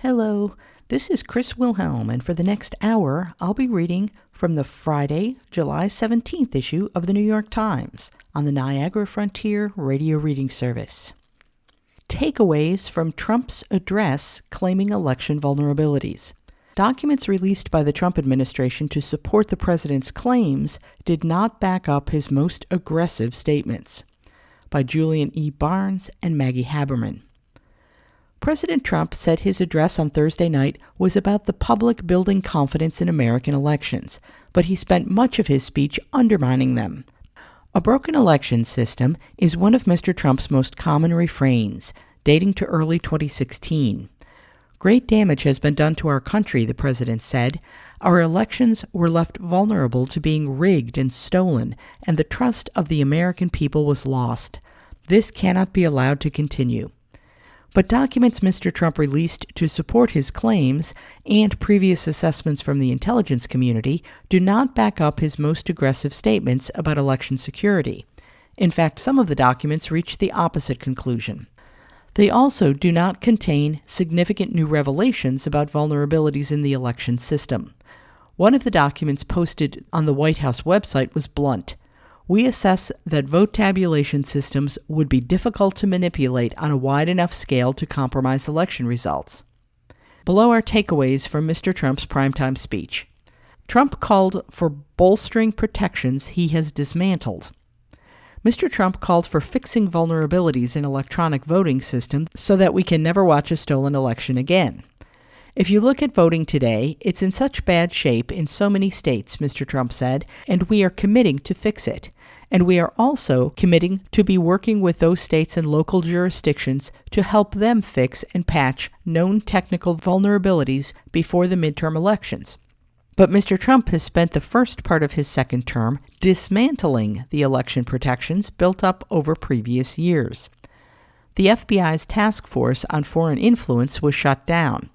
Hello, this is Chris Wilhelm, and for the next hour, I'll be reading from the Friday, July 17th issue of the New York Times on the Niagara Frontier Radio Reading Service. Takeaways from Trump's address claiming election vulnerabilities. Documents released by the Trump administration to support the president's claims did not back up his most aggressive statements. By Julian E. Barnes and Maggie Haberman. President Trump said his address on Thursday night was about the public building confidence in American elections, but he spent much of his speech undermining them. A broken election system is one of Mr. Trump's most common refrains, dating to early 2016. Great damage has been done to our country, the president said. Our elections were left vulnerable to being rigged and stolen, and the trust of the American people was lost. This cannot be allowed to continue. But documents Mr. Trump released to support his claims and previous assessments from the intelligence community do not back up his most aggressive statements about election security. In fact, some of the documents reach the opposite conclusion. They also do not contain significant new revelations about vulnerabilities in the election system. One of the documents posted on the White House website was blunt. We assess that vote tabulation systems would be difficult to manipulate on a wide enough scale to compromise election results. Below are takeaways from Mr. Trump's primetime speech. Trump called for bolstering protections he has dismantled. Mr. Trump called for fixing vulnerabilities in electronic voting systems so that we can never watch a stolen election again. If you look at voting today, it's in such bad shape in so many states, Mr. Trump said, and we are committing to fix it. And we are also committing to be working with those states and local jurisdictions to help them fix and patch known technical vulnerabilities before the midterm elections. But Mr. Trump has spent the first part of his second term dismantling the election protections built up over previous years. The FBI's task force on foreign influence was shut down.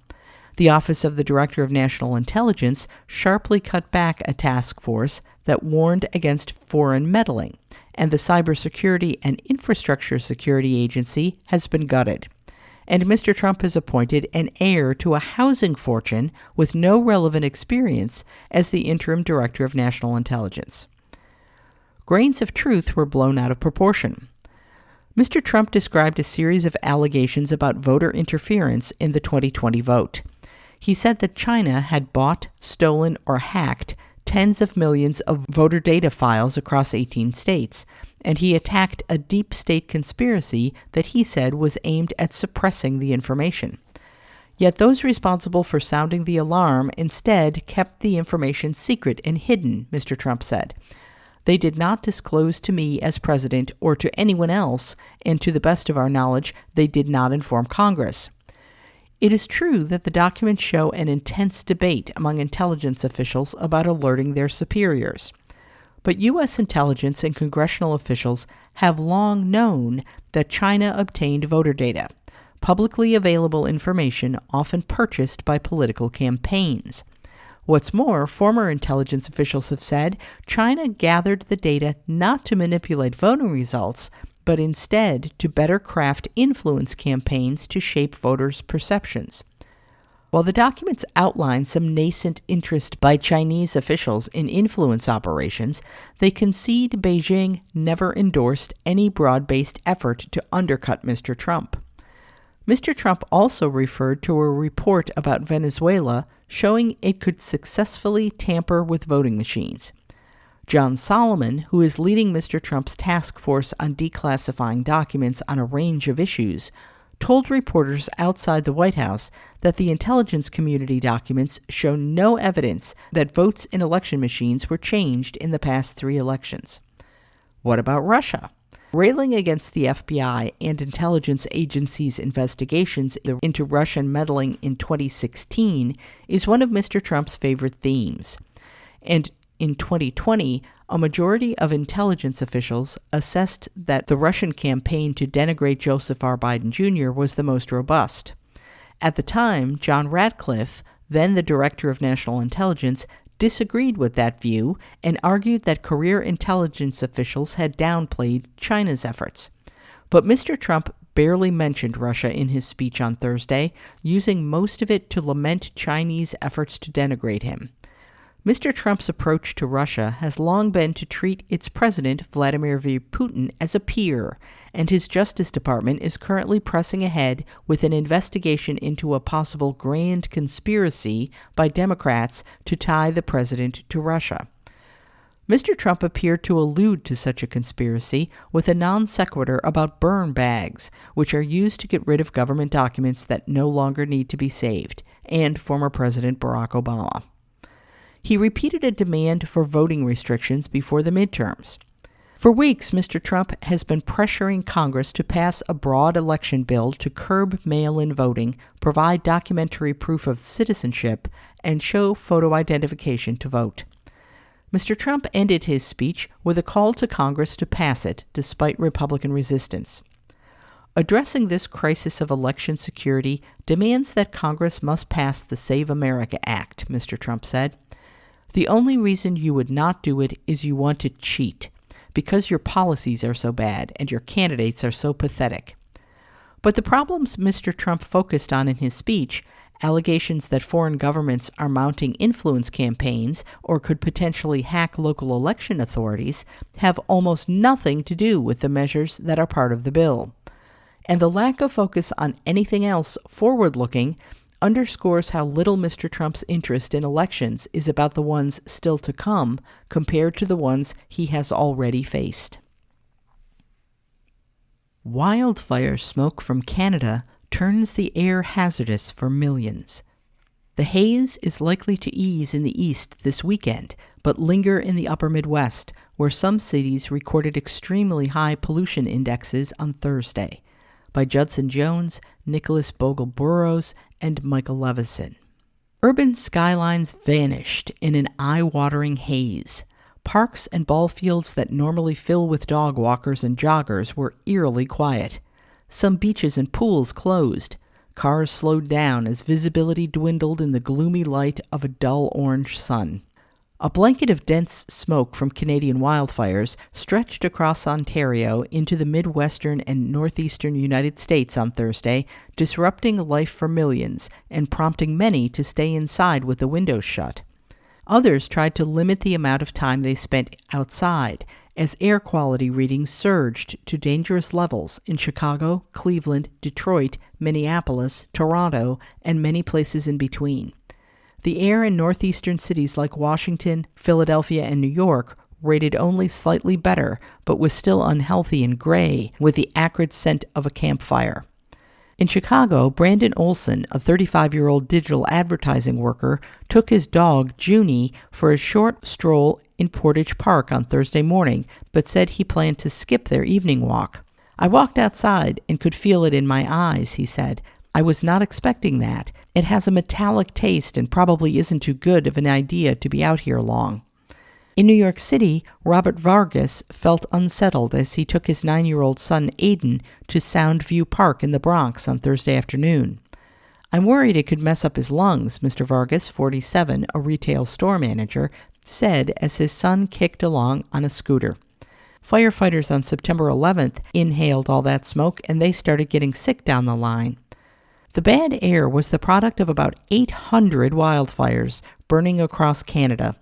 The Office of the Director of National Intelligence sharply cut back a task force that warned against foreign meddling, and the Cybersecurity and Infrastructure Security Agency has been gutted. And Mr. Trump has appointed an heir to a housing fortune with no relevant experience as the interim Director of National Intelligence. Grains of truth were blown out of proportion. Mr. Trump described a series of allegations about voter interference in the 2020 vote. He said that China had bought, stolen, or hacked tens of millions of voter data files across 18 states, and he attacked a deep state conspiracy that he said was aimed at suppressing the information. Yet those responsible for sounding the alarm instead kept the information secret and hidden, Mr. Trump said. They did not disclose to me as president or to anyone else, and to the best of our knowledge, they did not inform Congress. It is true that the documents show an intense debate among intelligence officials about alerting their superiors. But U.S. intelligence and congressional officials have long known that China obtained voter data, publicly available information often purchased by political campaigns. What's more, former intelligence officials have said China gathered the data not to manipulate voting results, but instead to better craft influence campaigns to shape voters' perceptions. While the documents outline some nascent interest by Chinese officials in influence operations, they concede Beijing never endorsed any broad-based effort to undercut Mr. Trump. Mr. Trump also referred to a report about Venezuela showing it could successfully tamper with voting machines. John Solomon, who is leading Mr. Trump's task force on declassifying documents on a range of issues, told reporters outside the White House that the intelligence community documents show no evidence that votes in election machines were changed in the past 3 elections. What about Russia? Railing against the FBI and intelligence agencies' investigations into Russian meddling in 2016 is one of Mr. Trump's favorite themes. And in 2020, a majority of intelligence officials assessed that the Russian campaign to denigrate Joseph R. Biden Jr. was the most robust. At the time, John Ratcliffe, then the Director of National Intelligence, disagreed with that view and argued that career intelligence officials had downplayed China's efforts. But Mr. Trump barely mentioned Russia in his speech on Thursday, using most of it to lament Chinese efforts to denigrate him. Mr. Trump's approach to Russia has long been to treat its president, Vladimir V. Putin, as a peer, and his Justice Department is currently pressing ahead with an investigation into a possible grand conspiracy by Democrats to tie the president to Russia. Mr. Trump appeared to allude to such a conspiracy with a non sequitur about burn bags, which are used to get rid of government documents that no longer need to be saved, and former President Barack Obama. He repeated a demand for voting restrictions before the midterms. For weeks, Mr. Trump has been pressuring Congress to pass a broad election bill to curb mail-in voting, provide documentary proof of citizenship, and show photo identification to vote. Mr. Trump ended his speech with a call to Congress to pass it, despite Republican resistance. Addressing this crisis of election security demands that Congress must pass the Save America Act, Mr. Trump said. The only reason you would not do it is you want to cheat, because your policies are so bad and your candidates are so pathetic. But the problems Mr. Trump focused on in his speech, allegations that foreign governments are mounting influence campaigns or could potentially hack local election authorities, have almost nothing to do with the measures that are part of the bill. And the lack of focus on anything else forward-looking underscores how little Mr. Trump's interest in elections is about the ones still to come compared to the ones he has already faced. Wildfire smoke from Canada turns the air hazardous for millions. The haze is likely to ease in the east this weekend, but linger in the upper Midwest, where some cities recorded extremely high pollution indexes on Thursday. By Judson Jones, Nicholas Bogle-Burrows, and Michael Levison. Urban skylines vanished in an eye-watering haze. Parks and ball fields that normally fill with dog walkers and joggers were eerily quiet. Some beaches and pools closed. Cars slowed down as visibility dwindled in the gloomy light of a dull orange sun. A blanket of dense smoke from Canadian wildfires stretched across Ontario into the Midwestern and Northeastern United States on Thursday, disrupting life for millions and prompting many to stay inside with the windows shut. Others tried to limit the amount of time they spent outside, as air quality readings surged to dangerous levels in Chicago, Cleveland, Detroit, Minneapolis, Toronto, and many places in between. The air in northeastern cities like Washington, Philadelphia, and New York rated only slightly better, but was still unhealthy and gray with the acrid scent of a campfire. In Chicago, Brandon Olson, a 35-year-old digital advertising worker, took his dog, Junie, for a short stroll in Portage Park on Thursday morning, but said he planned to skip their evening walk. "I walked outside and could feel it in my eyes," he said. "I was not expecting that. It has a metallic taste and probably isn't too good of an idea to be out here long." In New York City, Robert Vargas felt unsettled as he took his 9-year-old son Aiden to Soundview Park in the Bronx on Thursday afternoon. "I'm worried it could mess up his lungs," Mr. Vargas, 47, a retail store manager, said as his son kicked along on a scooter. Firefighters on September 11th inhaled all that smoke and they started getting sick down the line. The bad air was the product of about 800 wildfires burning across Canada,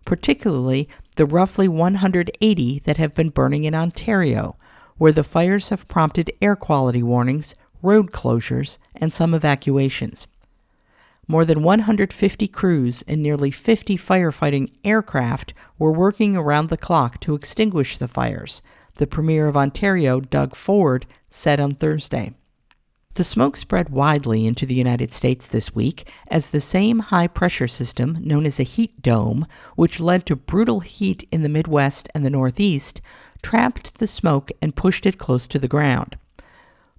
particularly the roughly 180 that have been burning in Ontario, where the fires have prompted air quality warnings, road closures, and some evacuations. More than 150 crews and nearly 50 firefighting aircraft were working around the clock to extinguish the fires, the Premier of Ontario, Doug Ford, said on Thursday. The smoke spread widely into the United States this week as the same high-pressure system, known as a heat dome, which led to brutal heat in the Midwest and the Northeast, trapped the smoke and pushed it close to the ground.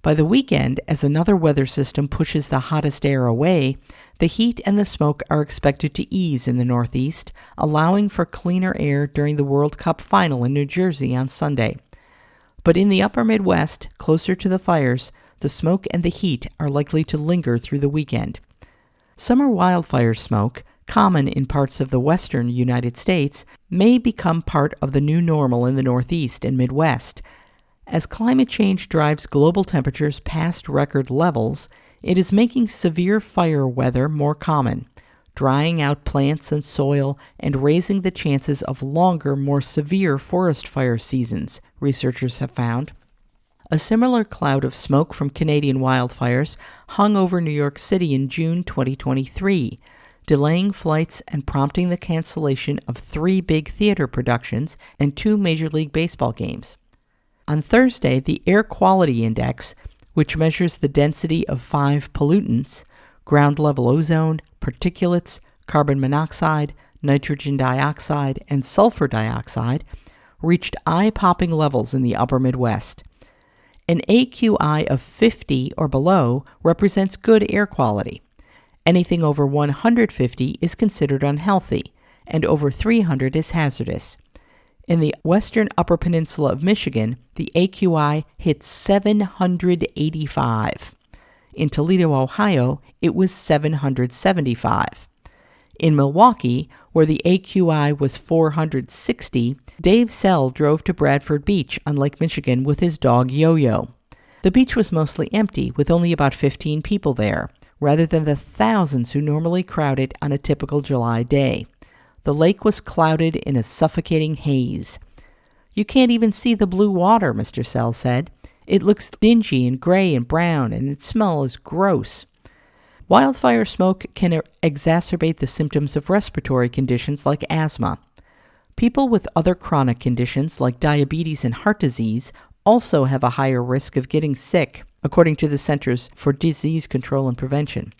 By the weekend, as another weather system pushes the hottest air away, the heat and the smoke are expected to ease in the Northeast, allowing for cleaner air during the World Cup final in New Jersey on Sunday. But in the upper Midwest, closer to the fires, the smoke and the heat are likely to linger through the weekend. Summer wildfire smoke, common in parts of the western United States, may become part of the new normal in the Northeast and Midwest, As climate change drives global temperatures past record levels, it is making severe fire weather more common, drying out plants and soil and raising the chances of longer, more severe forest fire seasons, researchers have found. A similar cloud of smoke from Canadian wildfires hung over New York City in June 2023, delaying flights and prompting the cancellation of 3 big theater productions and 2 Major League Baseball games. On Thursday, the Air Quality Index, which measures the density of 5 pollutants, ground-level ozone, particulates, carbon monoxide, nitrogen dioxide, and sulfur dioxide, reached eye-popping levels in the upper Midwest. An AQI of 50 or below represents good air quality. Anything over 150 is considered unhealthy, and over 300 is hazardous. In the western Upper Peninsula of Michigan, the AQI hit 785. In Toledo, Ohio, it was 775. In Milwaukee, where the AQI was 460, Dave Sell drove to Bradford Beach on Lake Michigan with his dog Yo-Yo. The beach was mostly empty, with only about 15 people there, rather than the thousands who normally crowd it on a typical July day. The lake was clouded in a suffocating haze. "You can't even see the blue water," Mr. Sell said. "It looks dingy and gray and brown, and its smell is gross." Wildfire smoke can exacerbate the symptoms of respiratory conditions like asthma. People with other chronic conditions like diabetes and heart disease also have a higher risk of getting sick, according to the Centers for Disease Control and Prevention.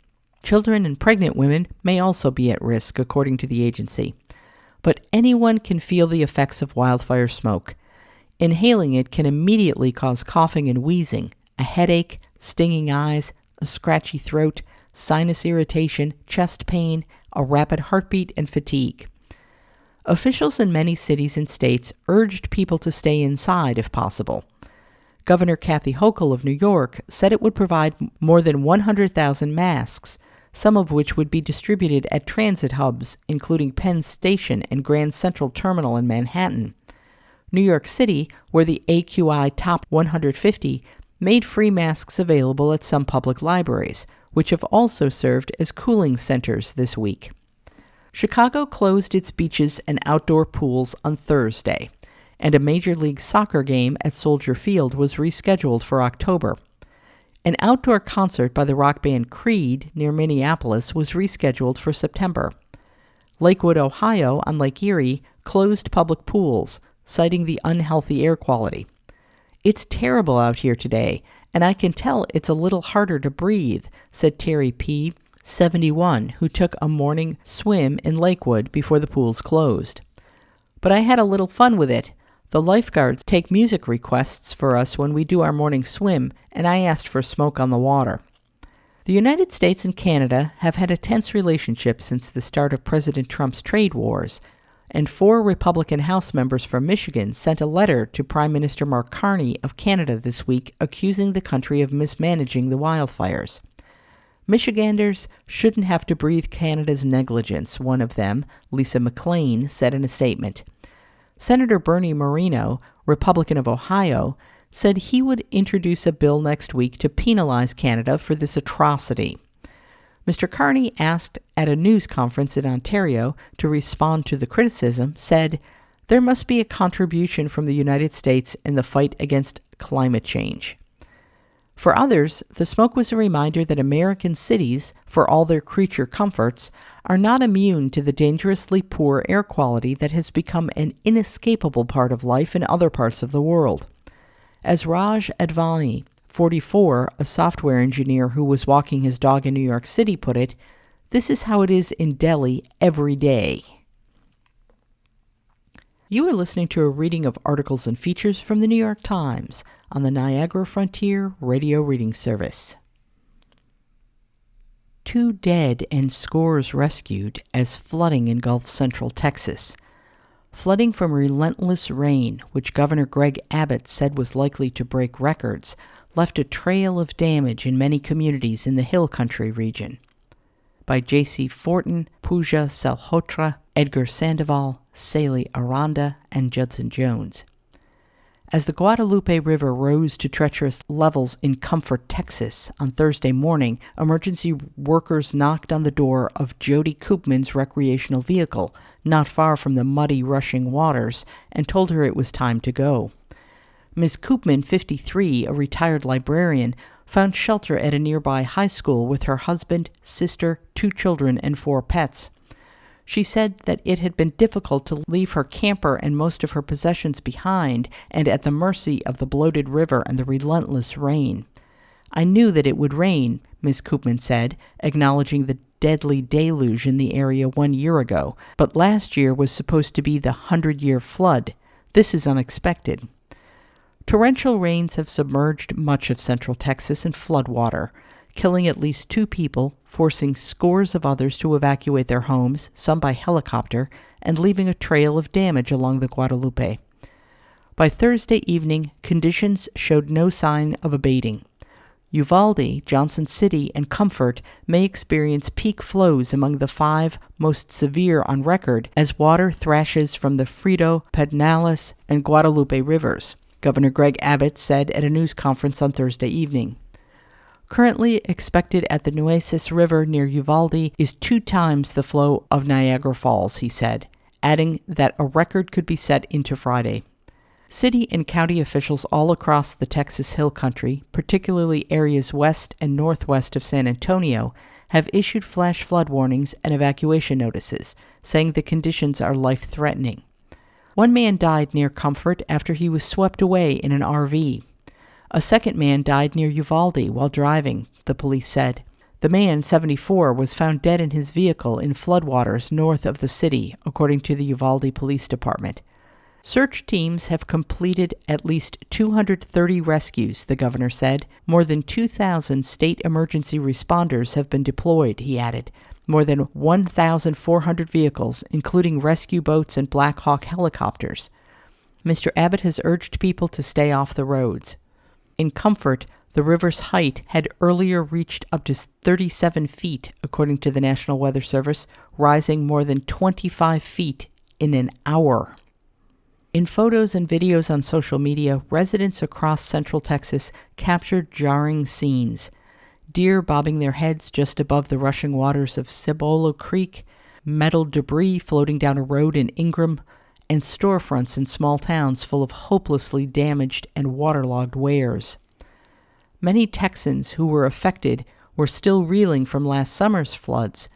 Children and pregnant women may also be at risk, according to the agency. But anyone can feel the effects of wildfire smoke. Inhaling it can immediately cause coughing and wheezing, a headache, stinging eyes, a scratchy throat, sinus irritation, chest pain, a rapid heartbeat, and fatigue. Officials in many cities and states urged people to stay inside if possible. Governor Kathy Hochul of New York said it would provide more than 100,000 masks, some of which would be distributed at transit hubs, including Penn Station and Grand Central Terminal in Manhattan. New York City, where the AQI topped 150, made free masks available at some public libraries, which have also served as cooling centers this week. Chicago closed its beaches and outdoor pools on Thursday, and a Major League Soccer game at Soldier Field was rescheduled for October. An outdoor concert by the rock band Creed near Minneapolis was rescheduled for September. Lakewood, Ohio, on Lake Erie, closed public pools, citing the unhealthy air quality. "It's terrible out here today, and I can tell it's a little harder to breathe," said Terry P., 71, who took a morning swim in Lakewood before the pools closed. "But I had a little fun with it. The lifeguards take music requests for us when we do our morning swim, and I asked for smoke on the water." The United States and Canada have had a tense relationship since the start of President Trump's trade wars, and 4 Republican House members from Michigan sent a letter to Prime Minister Mark Carney of Canada this week accusing the country of mismanaging the wildfires. "Michiganders shouldn't have to breathe Canada's negligence," one of them, Lisa McClain, said in a statement. Senator Bernie Moreno, Republican of Ohio, said he would introduce a bill next week to penalize Canada for this atrocity. Mr. Carney, asked at a news conference in Ontario to respond to the criticism, said, "There must be a contribution from the United States in the fight against climate change." For others, the smoke was a reminder that American cities, for all their creature comforts, are not immune to the dangerously poor air quality that has become an inescapable part of life in other parts of the world. As Raj Advani, 44, a software engineer who was walking his dog in New York City, put it, "This is how it is in Delhi every day." You are listening to a reading of articles and features from the New York Times on the Niagara Frontier Radio Reading Service. 2 dead and scores rescued as flooding engulfs central Texas. Flooding from relentless rain, which Governor Greg Abbott said was likely to break records, left a trail of damage in many communities in the Hill Country region. By J.C. Fortin, Pooja Salhotra, Edgar Sandoval, Saley Aranda, and Judson Jones. As the Guadalupe River rose to treacherous levels in Comfort, Texas, on Thursday morning, emergency workers knocked on the door of Jody Koopman's recreational vehicle, not far from the muddy, rushing waters, and told her it was time to go. Ms. Koopman, 53, a retired librarian, found shelter at a nearby high school with her husband, sister, 2 children, and 4 pets. She said that it had been difficult to leave her camper and most of her possessions behind and at the mercy of the bloated river and the relentless rain. "I knew that it would rain," Ms. Koopman said, acknowledging the deadly deluge in the area 1 year ago, "but last year was supposed to be the 100-year flood. This is unexpected." Torrential rains have submerged much of central Texas in floodwater, killing at least 2 people, forcing scores of others to evacuate their homes, some by helicopter, and leaving a trail of damage along the Guadalupe. By Thursday evening, conditions showed no sign of abating. Uvalde, Johnson City, and Comfort may experience peak flows among the 5 most severe on record as water thrashes from the Frio, Pedernales, and Guadalupe rivers, Governor Greg Abbott said at a news conference on Thursday evening. Currently expected at the Nueces River near Uvalde is 2 times the flow of Niagara Falls, he said, adding that a record could be set into Friday. City and county officials all across the Texas Hill Country, particularly areas west and northwest of San Antonio, have issued flash flood warnings and evacuation notices, saying the conditions are life-threatening. 1 man died near Comfort after he was swept away in an RV. A second man died near Uvalde while driving, the police said. The man, 74, was found dead in his vehicle in floodwaters north of the city, according to the Uvalde Police Department. Search teams have completed at least 230 rescues, the governor said. More than 2,000 state emergency responders have been deployed, he added. More than 1,400 vehicles, including rescue boats and Black Hawk helicopters. Mr. Abbott has urged people to stay off the roads. In Comfort, the river's height had earlier reached up to 37 feet, according to the National Weather Service, rising more than 25 feet in an hour. In photos and videos on social media, residents across central Texas captured jarring scenes. Deer bobbing their heads just above the rushing waters of Cibolo Creek, metal debris floating down a road in Ingram, and storefronts in small towns full of hopelessly damaged and waterlogged wares. Many Texans who were affected were still reeling from last summer's floods.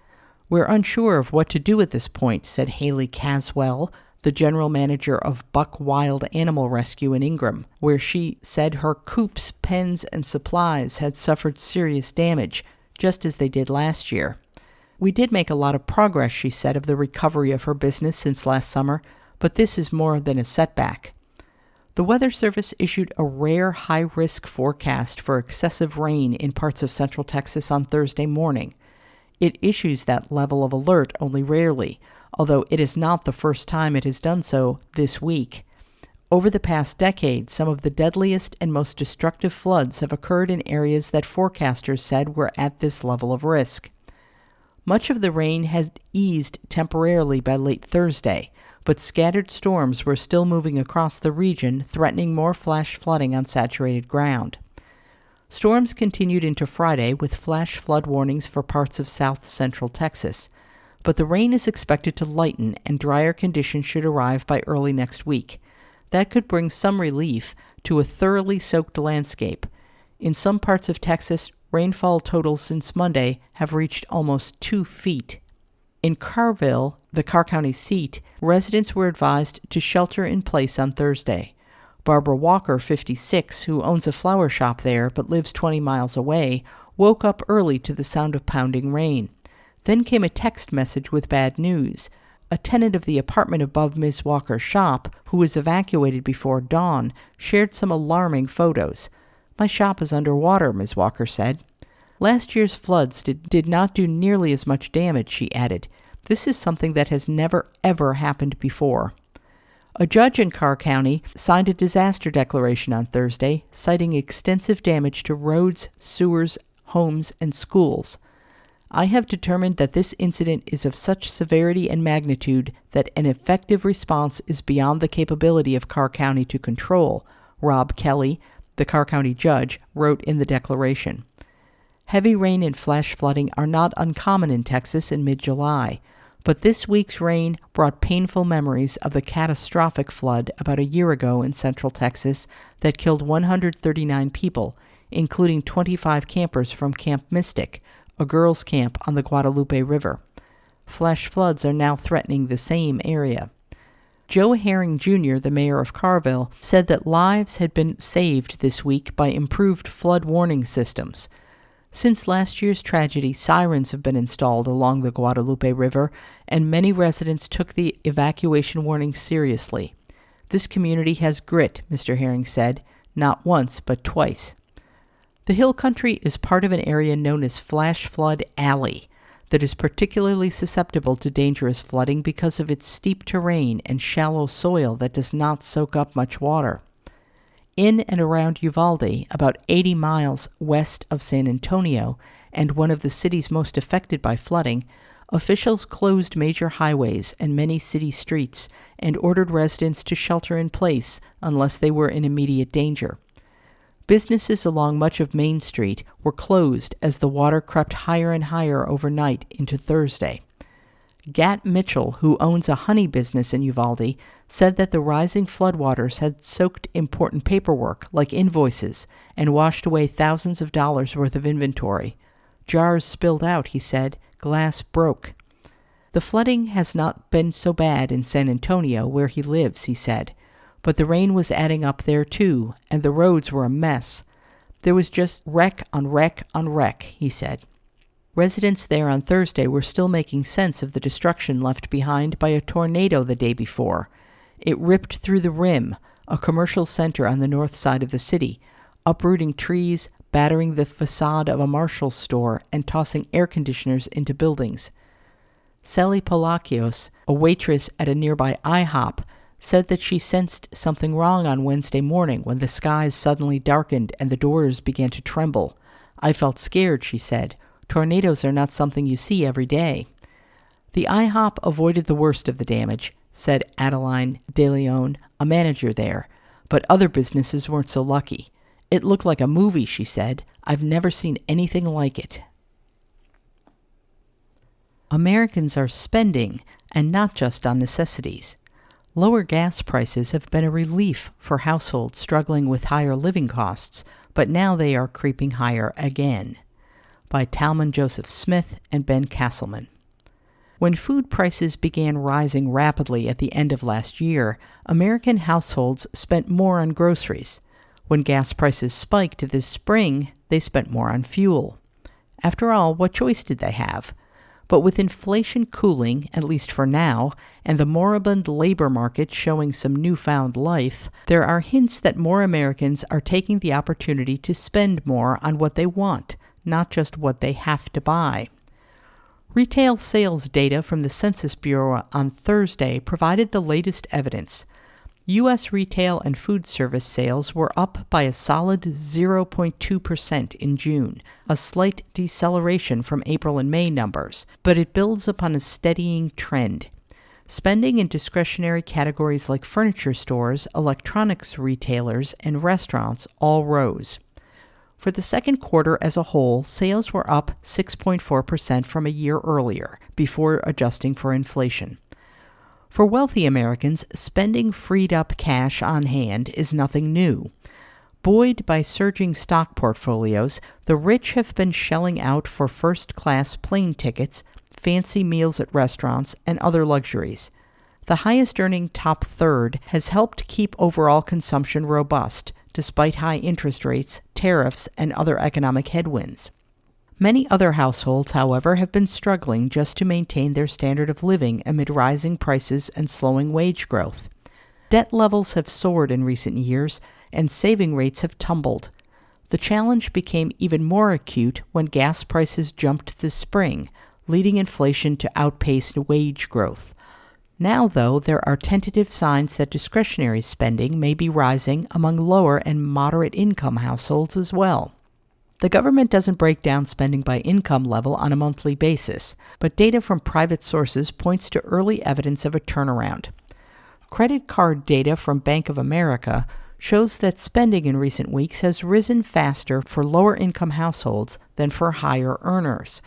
"We're unsure of what to do at this point," said Haley Caswell, the general manager of Buck Wild Animal Rescue in Ingram, where she said her coops, pens, and supplies had suffered serious damage, just as they did last year. "We did make a lot of progress," she said, of the recovery of her business since last summer, but this is more than a setback. The Weather Service issued a rare high-risk forecast for excessive rain in parts of central Texas on Thursday morning. It issues that level of alert only rarely, although it is not the first time it has done so this week. Over the past decade, some of the deadliest and most destructive floods have occurred in areas that forecasters said were at this level of risk. Much of the rain has eased temporarily by late Thursday, but scattered storms were still moving across the region, threatening more flash flooding on saturated ground. Storms continued into Friday with flash flood warnings for parts of south-central Texas, but the rain is expected to lighten and drier conditions should arrive by early next week. That could bring some relief to a thoroughly soaked landscape. In some parts of Texas, rainfall totals since Monday have reached almost 2 feet. In Carville, the Carr County seat, residents were advised to shelter in place on Thursday. Barbara Walker, 56, who owns a flower shop there but lives 20 miles away, woke up early to the sound of pounding rain. Then came a text message with bad news. A tenant of the apartment above Ms. Walker's shop, who was evacuated before dawn, shared some alarming photos. "My shop is underwater," Ms. Walker said. "Last year's floods did not do nearly as much damage," she added. "This is something that has never, ever happened before." A judge in Carr County signed a disaster declaration on Thursday, citing extensive damage to roads, sewers, homes, and schools. "I have determined that this incident is of such severity and magnitude that an effective response is beyond the capability of Carr County to control," Rob Kelly, the Carr County judge, wrote in the declaration. Heavy rain and flash flooding are not uncommon in Texas in mid-July, but this week's rain brought painful memories of the catastrophic flood about a year ago in central Texas that killed 139 people, including 25 campers from Camp Mystic, a girls' camp on the Guadalupe River. Flash floods are now threatening the same area. Joe Herring Jr., the mayor of Carville, said that lives had been saved this week by improved flood warning systems. Since last year's tragedy, sirens have been installed along the Guadalupe River, and many residents took the evacuation warning seriously. This community has grit, Mr. Herring said, not once but twice. The Hill Country is part of an area known as Flash Flood Alley that is particularly susceptible to dangerous flooding because of its steep terrain and shallow soil that does not soak up much water. In and around Uvalde, about 80 miles west of San Antonio, and one of the cities most affected by flooding, officials closed major highways and many city streets and ordered residents to shelter in place unless they were in immediate danger. Businesses along much of Main Street were closed as the water crept higher and higher overnight into Thursday. Gat Mitchell, who owns a honey business in Uvalde, said that the rising floodwaters had soaked important paperwork, like invoices, and washed away thousands of dollars worth of inventory. Jars spilled out, he said. Glass broke. The flooding has not been so bad in San Antonio, where he lives, he said. But the rain was adding up there too, and the roads were a mess. There was just wreck on wreck on wreck, he said. Residents there on Thursday were still making sense of the destruction left behind by a tornado the day before. It ripped through the Rim, a commercial center on the north side of the city, uprooting trees, battering the facade of a Marshall's store, and tossing air conditioners into buildings. Sally Palacios, a waitress at a nearby IHOP, said that she sensed something wrong on Wednesday morning when the skies suddenly darkened and the doors began to tremble. I felt scared, she said. Tornadoes are not something you see every day. The IHOP avoided the worst of the damage, said Adeline De Leon, a manager there, but other businesses weren't so lucky. It looked like a movie, she said. I've never seen anything like it. Americans are spending, and not just on necessities. Lower gas prices have been a relief for households struggling with higher living costs, but now they are creeping higher again. By Talman Joseph Smith and Ben Castleman. When food prices began rising rapidly at the end of last year, American households spent more on groceries. When gas prices spiked this spring, they spent more on fuel. After all, what choice did they have? But with inflation cooling, at least for now, and the moribund labor market showing some newfound life, there are hints that more Americans are taking the opportunity to spend more on what they want, not just what they have to buy. Retail sales data from the Census Bureau on Thursday provided the latest evidence. U.S. retail and food service sales were up by a solid 0.2% in June, a slight deceleration from April and May numbers, but it builds upon a steadying trend. Spending in discretionary categories like furniture stores, electronics retailers, and restaurants all rose. For the second quarter as a whole, sales were up 6.4% from a year earlier, before adjusting for inflation. For wealthy Americans, spending freed up cash on hand is nothing new. Buoyed by surging stock portfolios, the rich have been shelling out for first-class plane tickets, fancy meals at restaurants, and other luxuries. The highest-earning top third has helped keep overall consumption robust, despite high interest rates, tariffs, and other economic headwinds. Many other households, however, have been struggling just to maintain their standard of living amid rising prices and slowing wage growth. Debt levels have soared in recent years, and saving rates have tumbled. The challenge became even more acute when gas prices jumped this spring, leading inflation to outpace wage growth. Now, though, there are tentative signs that discretionary spending may be rising among lower and moderate income households as well. The government doesn't break down spending by income level on a monthly basis, but data from private sources points to early evidence of a turnaround. Credit card data from Bank of America shows that spending in recent weeks has risen faster for lower-income households than for higher earners.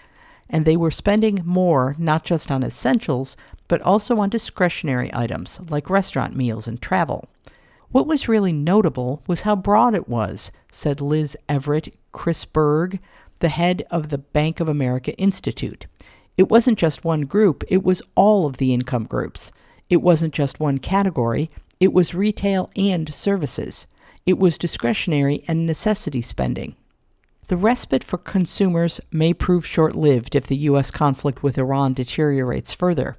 And they were spending more not just on essentials, but also on discretionary items like restaurant meals and travel. What was really notable was how broad it was, said Liz Everett Chrisberg, the head of the Bank of America Institute. It wasn't just one group, it was all of the income groups. It wasn't just one category, it was retail and services. It was discretionary and necessity spending. The respite for consumers may prove short-lived if the U.S. conflict with Iran deteriorates further.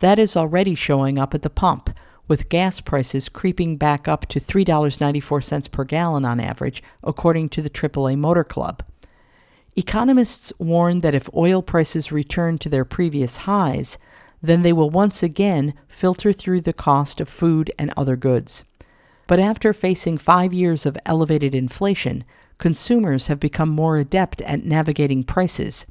That is already showing up at the pump, with gas prices creeping back up to $3.94 per gallon on average, according to the AAA Motor Club. Economists warn that if oil prices return to their previous highs, then they will once again filter through the cost of food and other goods. But after facing 5 years of elevated inflation, consumers have become more adept at navigating prices.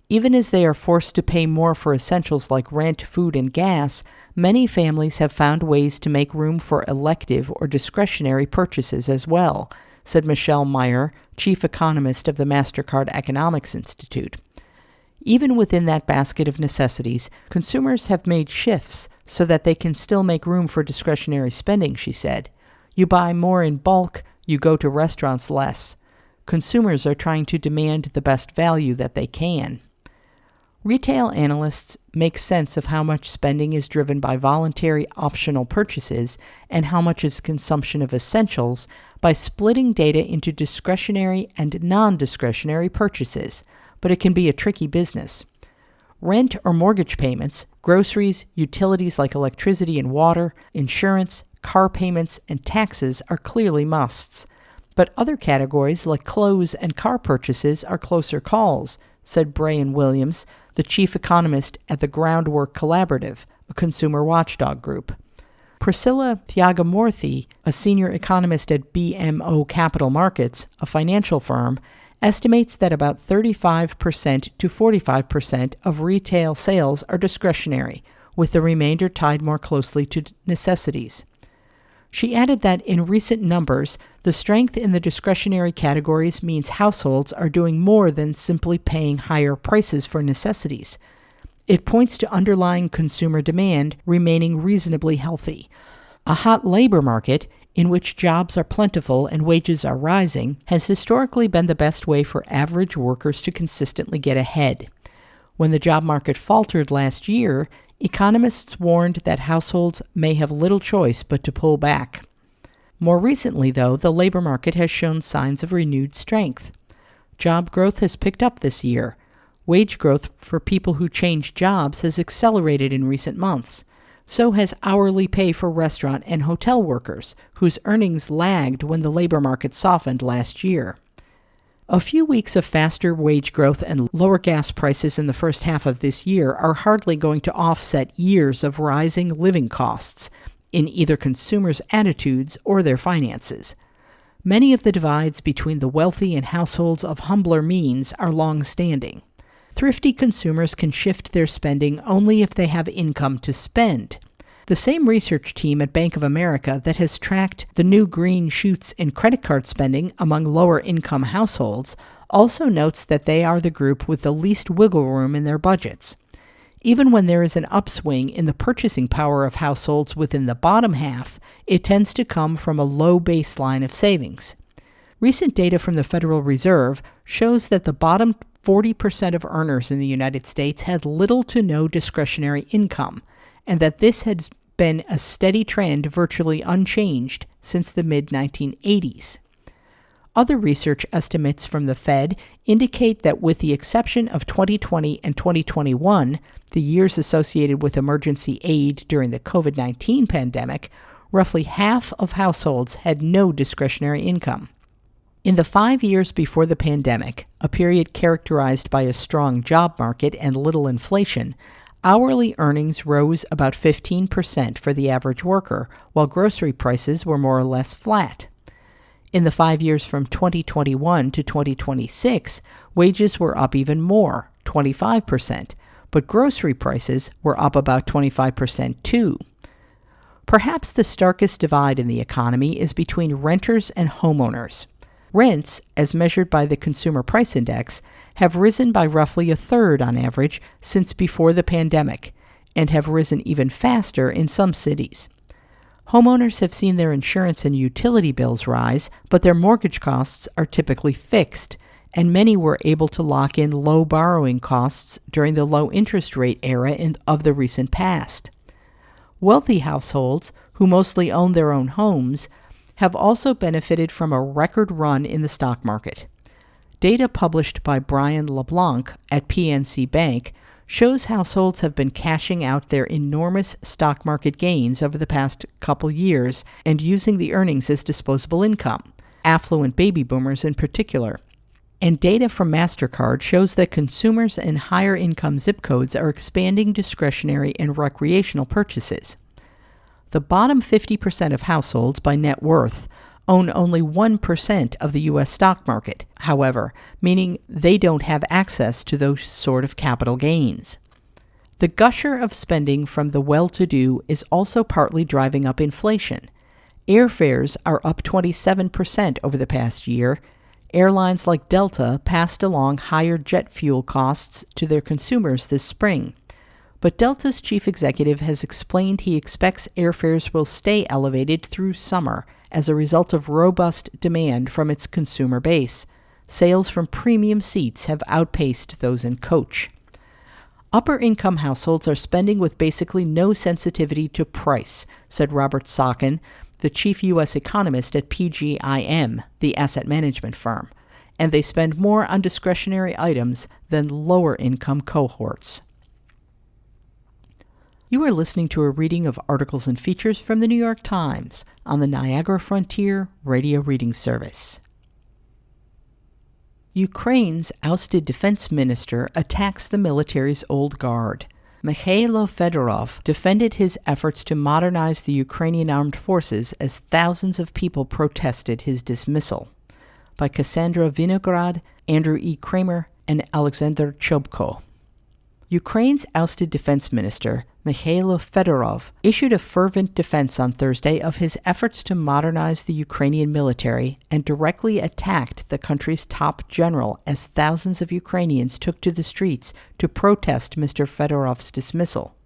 Even as they are forced to pay more for essentials like rent, food, and gas, many families have found ways to make room for elective or discretionary purchases as well, said Michelle Meyer, chief economist of the MasterCard Economics Institute. Even within that basket of necessities, consumers have made shifts so that they can still make room for discretionary spending, she said. You buy more in bulk, you go to restaurants less. Consumers are trying to demand the best value that they can. Retail analysts make sense of how much spending is driven by voluntary optional purchases and how much is consumption of essentials by splitting data into discretionary and non-discretionary purchases, but it can be a tricky business. Rent or mortgage payments, groceries, utilities like electricity and water, insurance, car payments, and taxes are clearly musts. But other categories like clothes and car purchases are closer calls, said Brian Williams, the chief economist at the Groundwork Collaborative, a consumer watchdog group. Priscilla Thyagamurthy, a senior economist at BMO Capital Markets, a financial firm, estimates that about 35% to 45% of retail sales are discretionary, with the remainder tied more closely to necessities. She added that in recent numbers, the strength in the discretionary categories means households are doing more than simply paying higher prices for necessities. It points to underlying consumer demand remaining reasonably healthy. A hot labor market, in which jobs are plentiful and wages are rising, has historically been the best way for average workers to consistently get ahead. When the job market faltered last year, economists warned that households may have little choice but to pull back. More recently, though, the labor market has shown signs of renewed strength. Job growth has picked up this year. Wage growth for people who change jobs has accelerated in recent months. So has hourly pay for restaurant and hotel workers, whose earnings lagged when the labor market softened last year. A few weeks of faster wage growth and lower gas prices in the first half of this year are hardly going to offset years of rising living costs in either consumers' attitudes or their finances. Many of the divides between the wealthy and households of humbler means are long-standing. Thrifty consumers can shift their spending only if they have income to spend. The same research team at Bank of America that has tracked the new green shoots in credit card spending among lower-income households also notes that they are the group with the least wiggle room in their budgets. Even when there is an upswing in the purchasing power of households within the bottom half, it tends to come from a low baseline of savings. Recent data from the Federal Reserve shows that the bottom 40% of earners in the United States had little to no discretionary income, and that this has been a steady trend virtually unchanged since the mid-1980s. Other research estimates from the Fed indicate that with the exception of 2020 and 2021, the years associated with emergency aid during the COVID-19 pandemic, roughly half of households had no discretionary income. In the 5 years before the pandemic, a period characterized by a strong job market and little inflation, hourly earnings rose about 15% for the average worker, while grocery prices were more or less flat. In the 5 years from 2021 to 2026, wages were up even more, 25%, but grocery prices were up about 25% too. Perhaps the starkest divide in the economy is between renters and homeowners. Rents, as measured by the Consumer Price Index, have risen by roughly a third on average since before the pandemic, and have risen even faster in some cities. Homeowners have seen their insurance and utility bills rise, but their mortgage costs are typically fixed, and many were able to lock in low borrowing costs during the low interest rate era of the recent past. Wealthy households, who mostly own their own homes, have also benefited from a record run in the stock market. Data published by Brian LeBlanc at PNC Bank shows households have been cashing out their enormous stock market gains over the past couple years and using the earnings as disposable income, affluent baby boomers in particular. And data from MasterCard shows that consumers in higher income zip codes are expanding discretionary and recreational purchases. The bottom 50% of households by net worth own only 1% of the U.S. stock market, however, meaning they don't have access to those sort of capital gains. The gusher of spending from the well-to-do is also partly driving up inflation. Airfares are up 27% over the past year. Airlines like Delta passed along higher jet fuel costs to their consumers this spring. But Delta's chief executive has explained he expects airfares will stay elevated through summer as a result of robust demand from its consumer base. Sales from premium seats have outpaced those in coach. Upper-income households are spending with basically no sensitivity to price, said Robert Socken, the chief U.S. economist at PGIM, the asset management firm, and they spend more on discretionary items than lower-income cohorts. You are listening to a reading of articles and features from the New York Times on the Niagara Frontier Radio Reading Service. Ukraine's ousted defense minister attacks the military's old guard. Mikhailo Fedorov defended his efforts to modernize the Ukrainian armed forces as thousands of people protested his dismissal. By Cassandra Vinograd, Andrew E. Kramer, and Alexander Chobko. Ukraine's ousted defense minister, Mikhailo Fedorov, issued a fervent defense on Thursday of his efforts to modernize the Ukrainian military and directly attacked the country's top general as thousands of Ukrainians took to the streets to protest Mr. Fedorov's dismissal.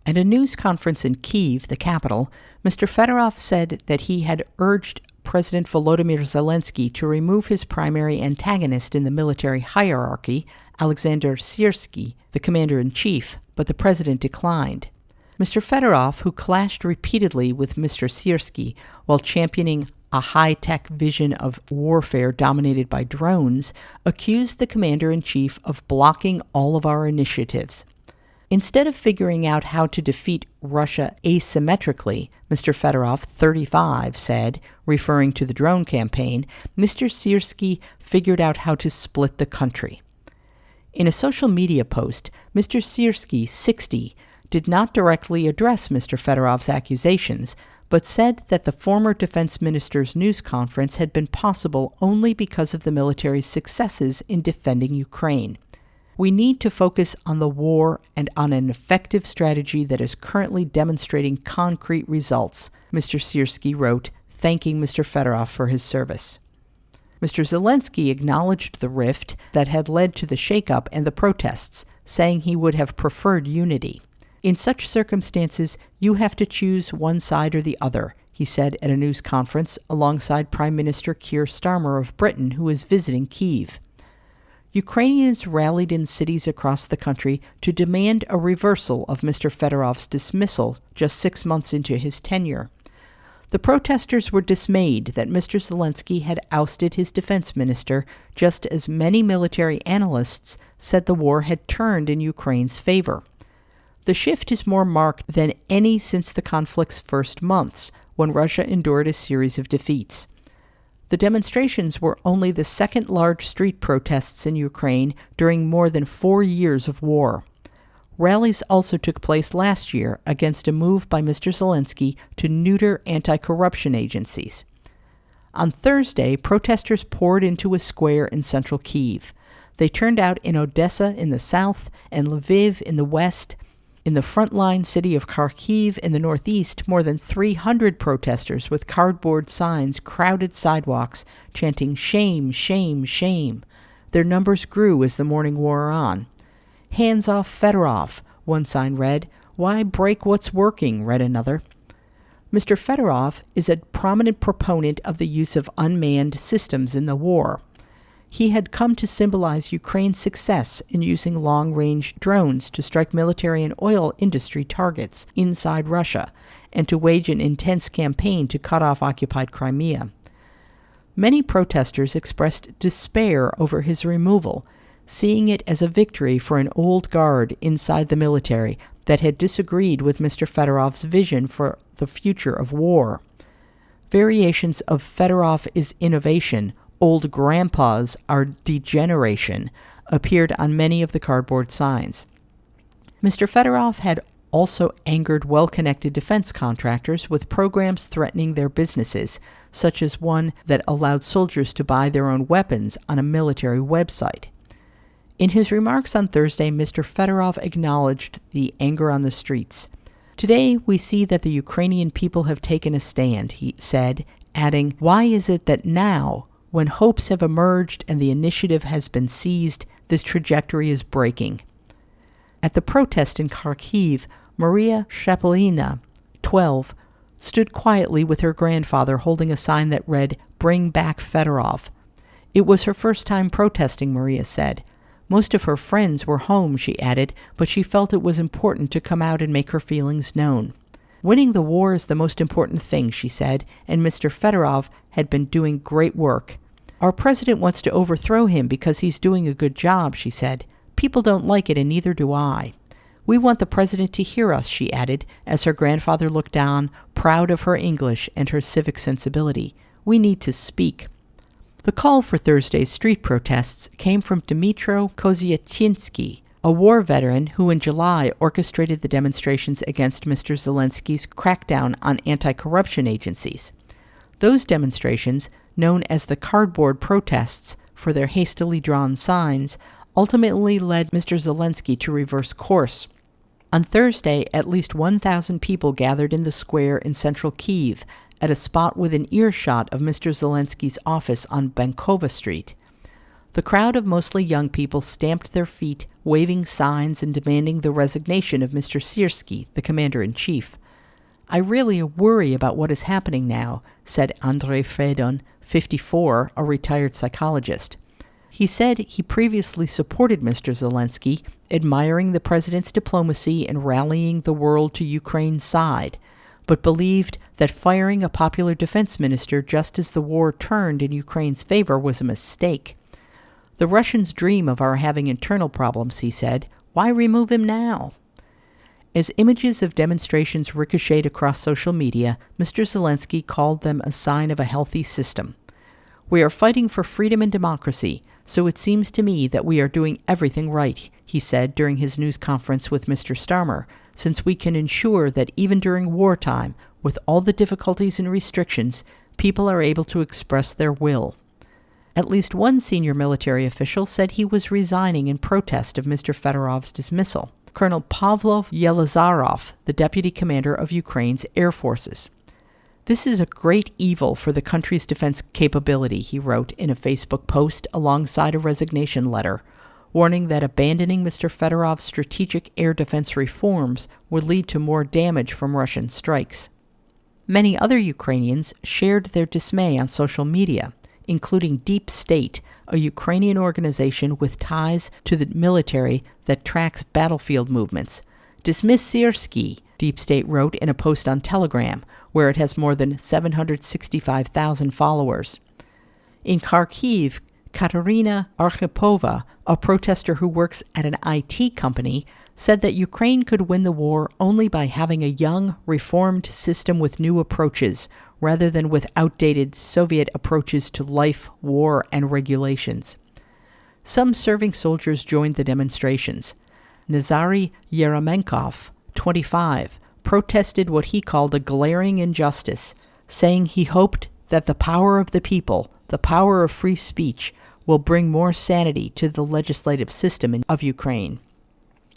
At a news conference in Kyiv, the capital, Mr. Fedorov said that he had urged President Volodymyr Zelensky to remove his primary antagonist in the military hierarchy, Alexander Syrsky, the commander-in-chief, but the president declined. Mr. Fedorov, who clashed repeatedly with Mr. Syrsky while championing a high-tech vision of warfare dominated by drones, accused the commander-in-chief of blocking all of our initiatives. Instead of figuring out how to defeat Russia asymmetrically, Mr. Fedorov, 35, said, referring to the drone campaign, Mr. Syrsky figured out how to split the country. In a social media post, Mr. Syrsky, 60, did not directly address Mr. Fedorov's accusations, but said that the former defense minister's news conference had been possible only because of the military's successes in defending Ukraine. We need to focus on the war and on an effective strategy that is currently demonstrating concrete results, Mr. Syrsky wrote, thanking Mr. Fedorov for his service. Mr. Zelensky acknowledged the rift that had led to the shakeup and the protests, saying he would have preferred unity. In such circumstances, you have to choose one side or the other, he said at a news conference alongside Prime Minister Keir Starmer of Britain, who is visiting Kyiv. Ukrainians rallied in cities across the country to demand a reversal of Mr. Fedorov's dismissal just 6 months into his tenure. The protesters were dismayed that Mr. Zelensky had ousted his defense minister, just as many military analysts said the war had turned in Ukraine's favor. The shift is more marked than any since the conflict's first months, when Russia endured a series of defeats. The demonstrations were only the second large street protests in Ukraine during more than 4 years of war. Rallies also took place last year against a move by Mr. Zelensky to neuter anti-corruption agencies. On Thursday, protesters poured into a square in central Kyiv. They turned out in Odessa in the south and Lviv in the west. In the frontline city of Kharkiv in the northeast, more than 300 protesters with cardboard signs crowded sidewalks, chanting "Shame, shame, shame." Their numbers grew as the morning wore on. "Hands off Fedorov," one sign read. "Why break what's working?" read another. Mr. Fedorov is a prominent proponent of the use of unmanned systems in the war. He had come to symbolize Ukraine's success in using long-range drones to strike military and oil industry targets inside Russia and to wage an intense campaign to cut off occupied Crimea. Many protesters expressed despair over his removal, seeing it as a victory for an old guard inside the military that had disagreed with Mr. Fedorov's vision for the future of war. Variations of Fedorov is innovation, old grandpas are degeneration, appeared on many of the cardboard signs. Mr. Fedorov had also angered well-connected defense contractors with programs threatening their businesses, such as one that allowed soldiers to buy their own weapons on a military website. In his remarks on Thursday, Mr. Fedorov acknowledged the anger on the streets. "Today, we see that the Ukrainian people have taken a stand," he said, adding, "Why is it that now, when hopes have emerged and the initiative has been seized, this trajectory is breaking?" At the protest in Kharkiv, Maria Shapelina, 12, stood quietly with her grandfather holding a sign that read, "Bring back Fedorov." It was her first time protesting, Maria said. Most of her friends were home, she added, but she felt it was important to come out and make her feelings known. "Winning the war is the most important thing," she said, and Mr. Fedorov had been doing great work. "Our president wants to overthrow him because he's doing a good job," she said. "People don't like it, and neither do I. We want the president to hear us," she added, as her grandfather looked down, proud of her English and her civic sensibility. "We need to speak." The call for Thursday's street protests came from Dmytro Kozyatinsky, a war veteran who in July orchestrated the demonstrations against Mr. Zelensky's crackdown on anti-corruption agencies. Those demonstrations, known as the cardboard protests for their hastily drawn signs, ultimately led Mr. Zelensky to reverse course. On Thursday, at least 1,000 people gathered in the square in central Kyiv, at a spot within earshot of Mr. Zelensky's office on Bankova Street. The crowd of mostly young people stamped their feet, waving signs and demanding the resignation of Mr. Syrskyi, the commander-in-chief. "I really worry about what is happening now," said Andrei Fedon, 54, a retired psychologist. He said he previously supported Mr. Zelensky, admiring the president's diplomacy and rallying the world to Ukraine's side, but believed that firing a popular defense minister just as the war turned in Ukraine's favor was a mistake. "The Russians dream of our having internal problems," he said. "Why remove him now?" As images of demonstrations ricocheted across social media, Mr. Zelensky called them a sign of a healthy system. "We are fighting for freedom and democracy, so it seems to me that we are doing everything right," he said during his news conference with Mr. Starmer, "since we can ensure that even during wartime, with all the difficulties and restrictions, people are able to express their will." At least one senior military official said he was resigning in protest of Mr. Fedorov's dismissal. Colonel Pavlov Yelizarov, the deputy commander of Ukraine's air forces. "This is a great evil for the country's defense capability," he wrote in a Facebook post alongside a resignation letter, warning that abandoning Mr. Fedorov's strategic air defense reforms would lead to more damage from Russian strikes. Many other Ukrainians shared their dismay on social media, including Deep State, a Ukrainian organization with ties to the military that tracks battlefield movements. "Dismiss Syrskyi," Deep State wrote in a post on Telegram, where it has more than 765,000 followers. In Kharkiv, Katerina Arkhipova, a protester who works at an IT company, said that Ukraine could win the war only by having a young, reformed system with new approaches, rather than with outdated Soviet approaches to life, war, and regulations. Some serving soldiers joined the demonstrations. Nazary Yeremenkov, 25, protested what he called a glaring injustice, saying he hoped that the power of the people, the power of free speech, will bring more sanity to the legislative system of Ukraine.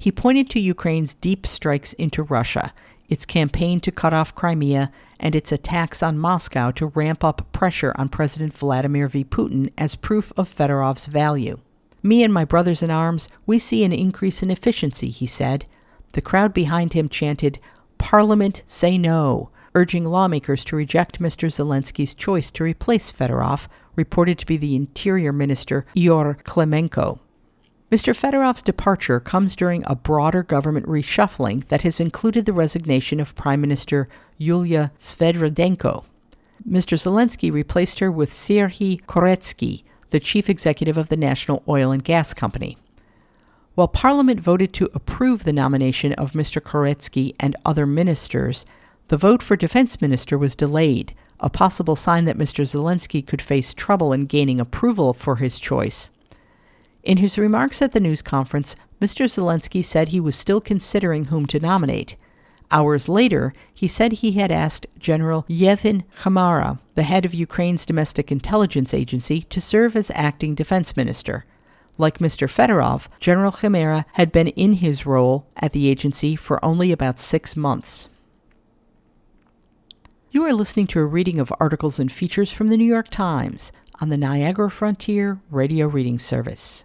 He pointed to Ukraine's deep strikes into Russia, its campaign to cut off Crimea, and its attacks on Moscow to ramp up pressure on President Vladimir V. Putin as proof of Fedorov's value. "Me and my brothers in arms, we see an increase in efficiency," he said. The crowd behind him chanted, "Parliament, say no," urging lawmakers to reject Mr. Zelensky's choice to replace Fedorov, reported to be the Interior Minister Ihor Klimenko. Mr. Fedorov's departure comes during a broader government reshuffling that has included the resignation of Prime Minister Yulia Sverdlenko. Mr. Zelensky replaced her with Serhiy Koretsky, the chief executive of the National Oil and Gas Company. While Parliament voted to approve the nomination of Mr. Koretsky and other ministers, the vote for defense minister was delayed, a possible sign that Mr. Zelensky could face trouble in gaining approval for his choice. In his remarks at the news conference, Mr. Zelensky said he was still considering whom to nominate. Hours later, he said he had asked General Yevhen Khamara, the head of Ukraine's domestic intelligence agency, to serve as acting defense minister. Like Mr. Fedorov, General Khamara had been in his role at the agency for only about 6 months. You are listening to a reading of articles and features from the New York Times on the Niagara Frontier Radio Reading Service.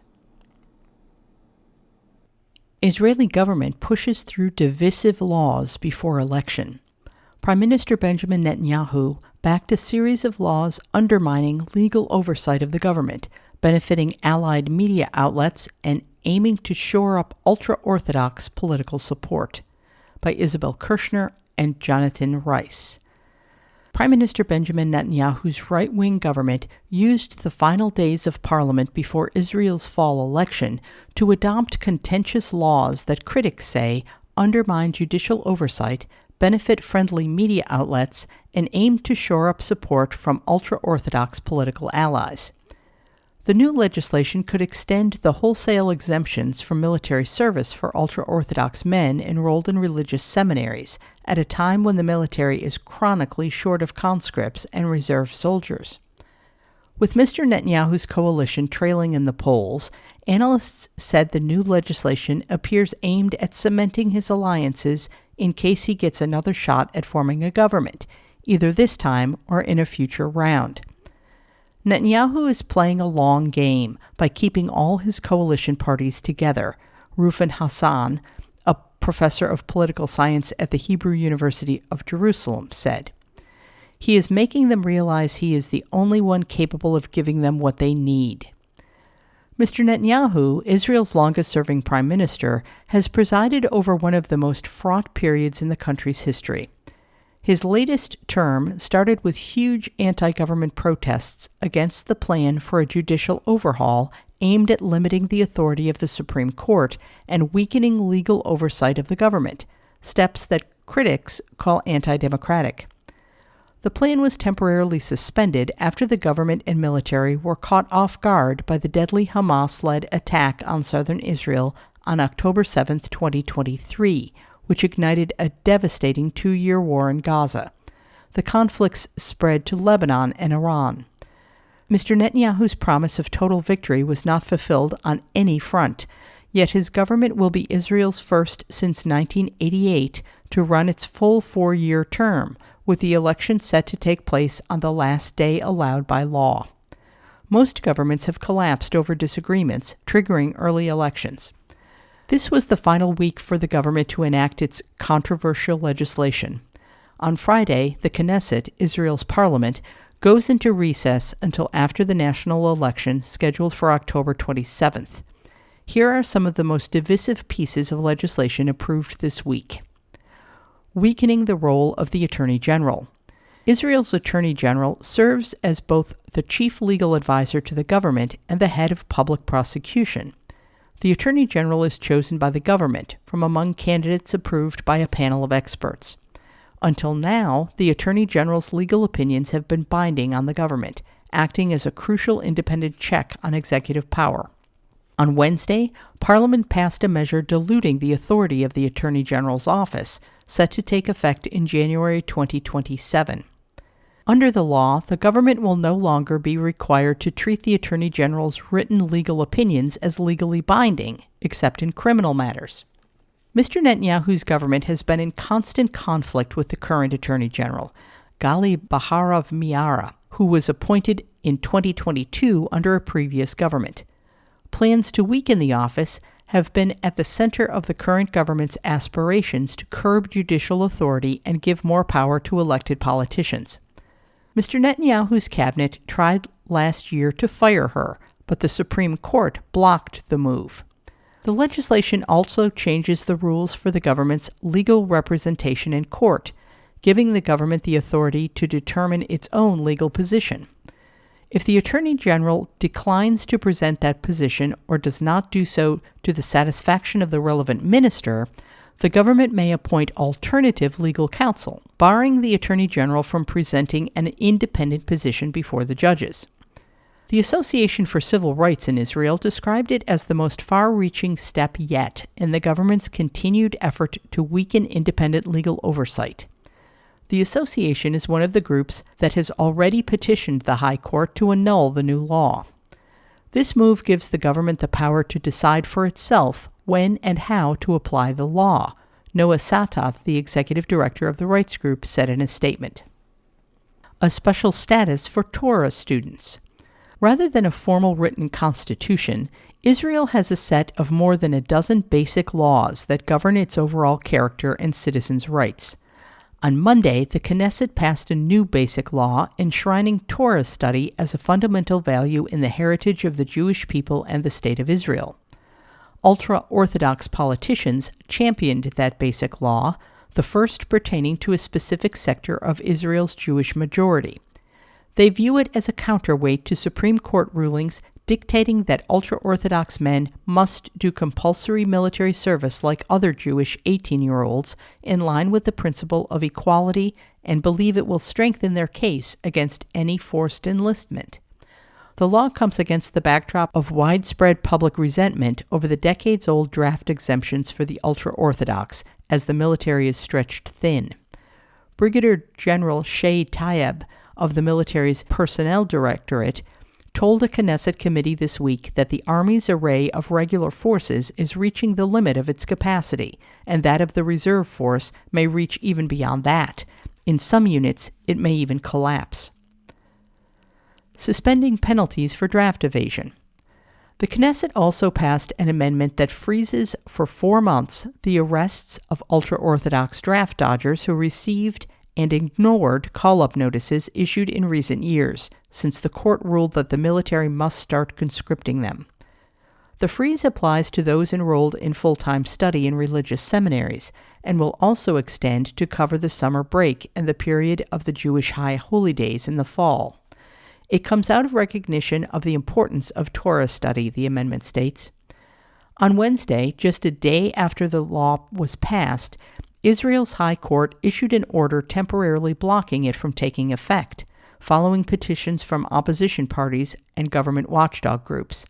Israeli government pushes through divisive laws before election. Prime Minister Benjamin Netanyahu backed a series of laws undermining legal oversight of the government, benefiting allied media outlets and aiming to shore up ultra-Orthodox political support. By Isabel Kirshner and Jonathan Rice. Prime Minister Benjamin Netanyahu's right-wing government used the final days of Parliament before Israel's fall election to adopt contentious laws that critics say undermine judicial oversight, benefit friendly media outlets, and aim to shore up support from ultra-Orthodox political allies. The new legislation could extend the wholesale exemptions from military service for ultra-Orthodox men enrolled in religious seminaries at a time when the military is chronically short of conscripts and reserve soldiers. With Mr. Netanyahu's coalition trailing in the polls, analysts said the new legislation appears aimed at cementing his alliances in case he gets another shot at forming a government, either this time or in a future round. Netanyahu is playing a long game by keeping all his coalition parties together, Rufin Hassan, a professor of political science at the Hebrew University of Jerusalem, said. He is making them realize he is the only one capable of giving them what they need. Mr. Netanyahu, Israel's longest-serving prime minister, has presided over one of the most fraught periods in the country's history. His latest term started with huge anti-government protests against the plan for a judicial overhaul aimed at limiting the authority of the Supreme Court and weakening legal oversight of the government, steps that critics call anti-democratic. The plan was temporarily suspended after the government and military were caught off guard by the deadly Hamas-led attack on southern Israel on October 7, 2023, which ignited a devastating 2-year war in Gaza. The conflicts spread to Lebanon and Iran. Mr. Netanyahu's promise of total victory was not fulfilled on any front, yet his government will be Israel's first since 1988 to run its full 4-year term, with the election set to take place on the last day allowed by law. Most governments have collapsed over disagreements, triggering early elections. This was the final week for the government to enact its controversial legislation. On Friday, the Knesset, Israel's parliament, goes into recess until after the national election scheduled for October 27th. Here are some of the most divisive pieces of legislation approved this week. Weakening the role of the Attorney General. Israel's Attorney General serves as both the chief legal advisor to the government and the head of public prosecution. The Attorney General is chosen by the government from among candidates approved by a panel of experts. Until now, the Attorney General's legal opinions have been binding on the government, acting as a crucial independent check on executive power. On Wednesday, Parliament passed a measure diluting the authority of the Attorney General's office, set to take effect in January 2027. Under the law, the government will no longer be required to treat the Attorney General's written legal opinions as legally binding, except in criminal matters. Mr. Netanyahu's government has been in constant conflict with the current Attorney General, Gali Baharav-Miara, who was appointed in 2022 under a previous government. Plans to weaken the office have been at the center of the current government's aspirations to curb judicial authority and give more power to elected politicians. Mr. Netanyahu's cabinet tried last year to fire her, but the Supreme Court blocked the move. The legislation also changes the rules for the government's legal representation in court, giving the government the authority to determine its own legal position. If the Attorney General declines to present that position or does not do so to the satisfaction of the relevant minister, the government may appoint alternative legal counsel, barring the Attorney General from presenting an independent position before the judges. The Association for Civil Rights in Israel described it as the most far-reaching step yet in the government's continued effort to weaken independent legal oversight. The association is one of the groups that has already petitioned the High Court to annul the new law. This move gives the government the power to decide for itself when and how to apply the law, Noah Satath, the executive director of the rights group, said in a statement. A special status for Torah students. Rather than a formal written constitution, Israel has a set of more than a dozen basic laws that govern its overall character and citizens' rights. On Monday, the Knesset passed a new basic law enshrining Torah study as a fundamental value in the heritage of the Jewish people and the State of Israel. Ultra-Orthodox politicians championed that basic law, the first pertaining to a specific sector of Israel's Jewish majority. They view it as a counterweight to Supreme Court rulings dictating that ultra-Orthodox men must do compulsory military service like other Jewish 18-year-olds in line with the principle of equality and believe it will strengthen their case against any forced enlistment. The law comes against the backdrop of widespread public resentment over the decades-old draft exemptions for the ultra-Orthodox as the military is stretched thin. Brigadier General Shea Tayeb of the military's Personnel Directorate told a Knesset committee this week that the Army's array of regular forces is reaching the limit of its capacity, and that of the reserve force may reach even beyond that. In some units, it may even collapse. Suspending penalties for draft evasion. The Knesset also passed an amendment that freezes for 4 months the arrests of ultra-Orthodox draft dodgers who received and ignored call-up notices issued in recent years, since the court ruled that the military must start conscripting them. The freeze applies to those enrolled in full-time study in religious seminaries, and will also extend to cover the summer break and the period of the Jewish high holy days in the fall. It comes out of recognition of the importance of Torah study, the amendment states. On Wednesday, just a day after the law was passed, Israel's High Court issued an order temporarily blocking it from taking effect, following petitions from opposition parties and government watchdog groups.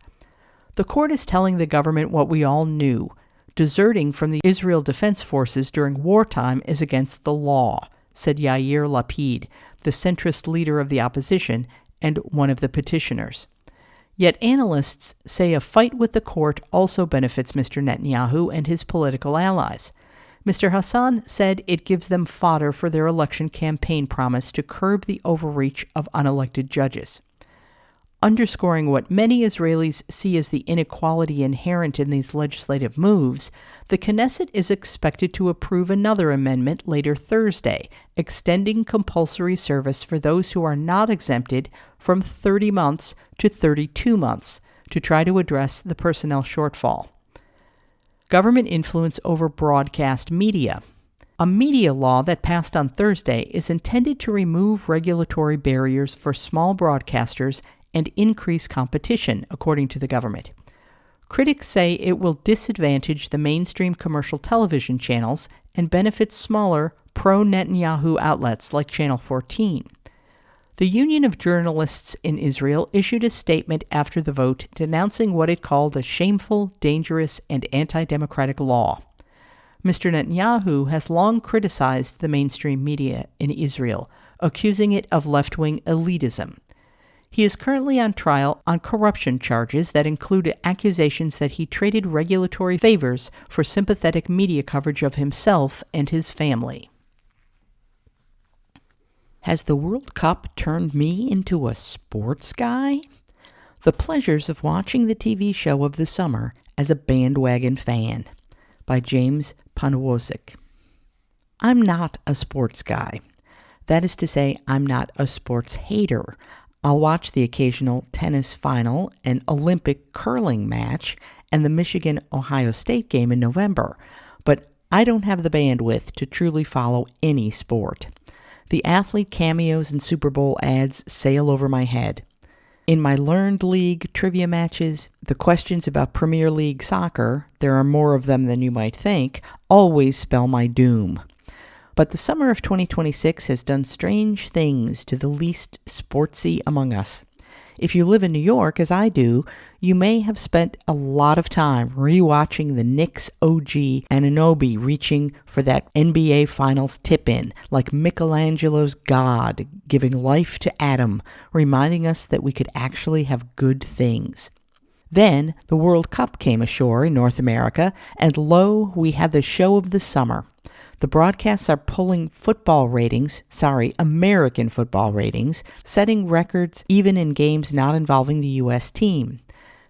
The court is telling the government what we all knew. Deserting from the Israel Defense Forces during wartime is against the law, said Yair Lapid, the centrist leader of the opposition and one of the petitioners. Yet analysts say a fight with the court also benefits Mr. Netanyahu and his political allies. Mr. Hassan said it gives them fodder for their election campaign promise to curb the overreach of unelected judges. Underscoring what many Israelis see as the inequality inherent in these legislative moves, the Knesset is expected to approve another amendment later Thursday, extending compulsory service for those who are not exempted from 30 months to 32 months to try to address the personnel shortfall. Government influence over broadcast media. A media law that passed on Thursday is intended to remove regulatory barriers for small broadcasters and increase competition, according to the government. Critics say it will disadvantage the mainstream commercial television channels and benefit smaller, pro-Netanyahu outlets like Channel 14. The Union of Journalists in Israel issued a statement after the vote denouncing what it called a shameful, dangerous, and anti-democratic law. Mr. Netanyahu has long criticized the mainstream media in Israel, accusing it of left-wing elitism. He is currently on trial on corruption charges that include accusations that he traded regulatory favors for sympathetic media coverage of himself and his family. Has the World Cup turned me into a sports guy? The pleasures of watching the TV show of the summer as a bandwagon fan, by James Poniewozik. I'm not a sports guy. That is to say, I'm not a sports hater. I'll watch the occasional tennis final, an Olympic curling match, and the Michigan-Ohio State game in November, but I don't have the bandwidth to truly follow any sport. The athlete cameos and Super Bowl ads sail over my head. In my learned league trivia matches, the questions about Premier League soccer, there are more of them than you might think, always spell my doom. But the summer of 2026 has done strange things to the least sportsy among us. If you live in New York, as I do, you may have spent a lot of time rewatching the Knicks OG Anunoby reaching for that NBA Finals tip-in, like Michelangelo's God giving life to Adam, reminding us that we could actually have good things. Then the World Cup came ashore in North America, and lo, we had the show of the summer. The broadcasts are pulling American football ratings, setting records even in games not involving the U.S. team.